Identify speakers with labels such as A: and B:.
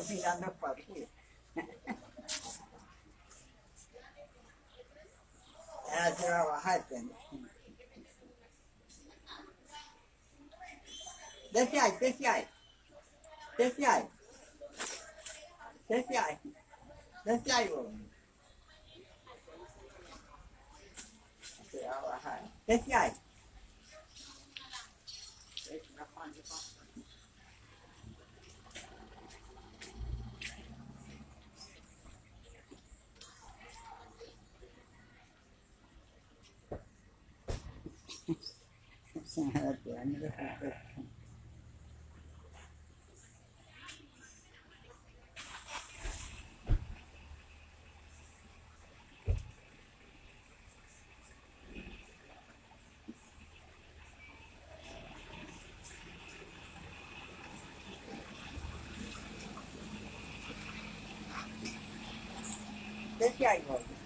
A: mirando para arriba. Ahora se va a bajar. Desce aí, desce aí. Desce aí. Desce aí. Desce aí, ô. Se va a bajar. Desce aí. Desce aí, ô.